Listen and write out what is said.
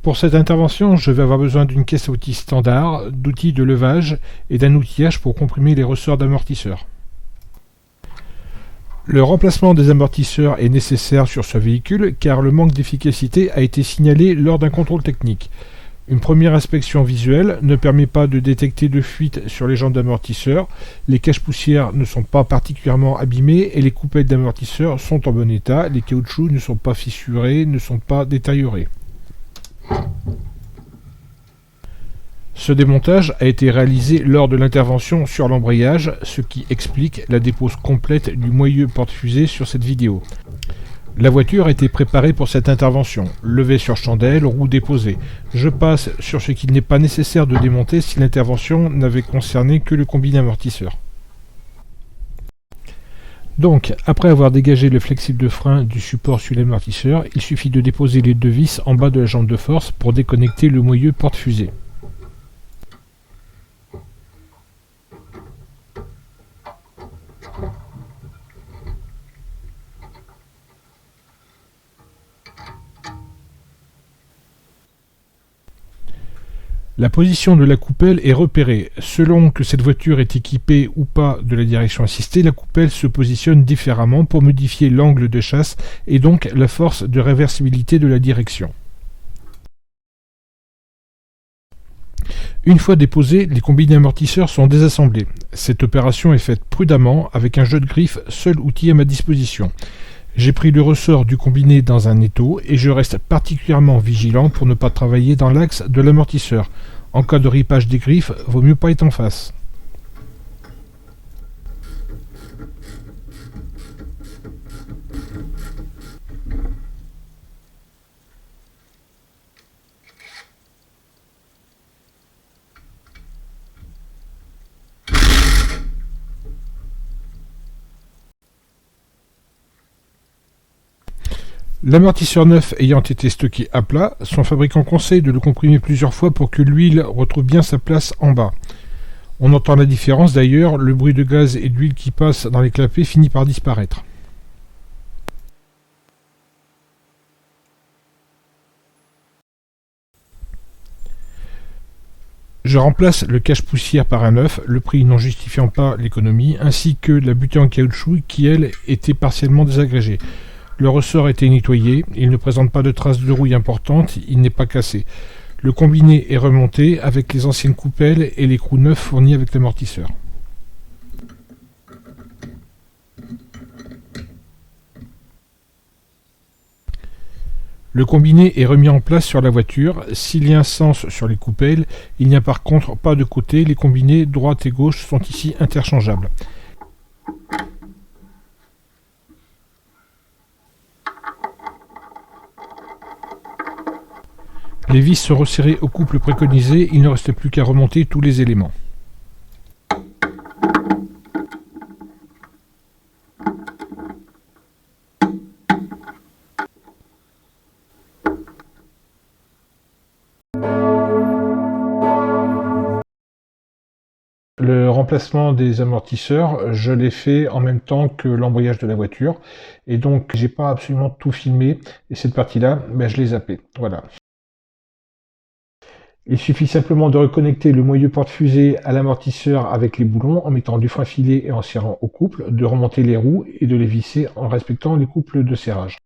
Pour cette intervention, je vais avoir besoin d'une caisse à outils standard, d'outils de levage et d'un outillage pour comprimer les ressorts d'amortisseurs. Le remplacement des amortisseurs est nécessaire sur ce véhicule car le manque d'efficacité a été signalé lors d'un contrôle technique. Une première inspection visuelle ne permet pas de détecter de fuite sur les jantes d'amortisseurs, les caches-poussières ne sont pas particulièrement abîmées et les coupelles d'amortisseurs sont en bon état, les caoutchoucs ne sont pas fissurés, ne sont pas détériorés. Ce démontage a été réalisé lors de l'intervention sur l'embrayage, ce qui explique la dépose complète du moyeu porte-fusée sur cette vidéo. La voiture a été préparée pour cette intervention, levée sur chandelle, roue déposée. Je passe sur ce qu'il n'est pas nécessaire de démonter si l'intervention n'avait concerné que le combiné amortisseur. Donc, après avoir dégagé le flexible de frein du support sur l'amortisseur, il suffit de déposer les deux vis en bas de la jante de force pour déconnecter le moyeu porte-fusée. La position de la coupelle est repérée. Selon que cette voiture est équipée ou pas de la direction assistée, la coupelle se positionne différemment pour modifier l'angle de chasse et donc la force de réversibilité de la direction. Une fois déposés, les combinés amortisseurs sont désassemblés. Cette opération est faite prudemment avec un jeu de griffe, seul outil à ma disposition. J'ai pris le ressort du combiné dans un étau et je reste particulièrement vigilant pour ne pas travailler dans l'axe de l'amortisseur. En cas de ripage des griffes, vaut mieux pas être en face. L'amortisseur neuf ayant été stocké à plat, son fabricant conseille de le comprimer plusieurs fois pour que l'huile retrouve bien sa place en bas. On entend la différence d'ailleurs, le bruit de gaz et d'huile qui passe dans les clapets finit par disparaître. Je remplace le cache-poussière par un neuf, le prix n'en justifiant pas l'économie, ainsi que la butée en caoutchouc qui, elle, était partiellement désagrégée. Le ressort a été nettoyé, il ne présente pas de traces de rouille importantes, il n'est pas cassé. Le combiné est remonté avec les anciennes coupelles et l'écrou neuf fourni avec l'amortisseur. Le combiné est remis en place sur la voiture. S'il y a un sens sur les coupelles, il n'y a par contre pas de côté, les combinés droite et gauche sont ici interchangeables. Les vis sont resserrées au couple préconisé, il ne reste plus qu'à remonter tous les éléments. Le remplacement des amortisseurs, je l'ai fait en même temps que l'embrayage de la voiture, et donc j'ai pas absolument tout filmé, et cette partie-là, je l'ai zappée. Voilà. Il suffit simplement de reconnecter le moyeu porte-fusée à l'amortisseur avec les boulons en mettant du frein filé et en serrant au couple, de remonter les roues et de les visser en respectant les couples de serrage.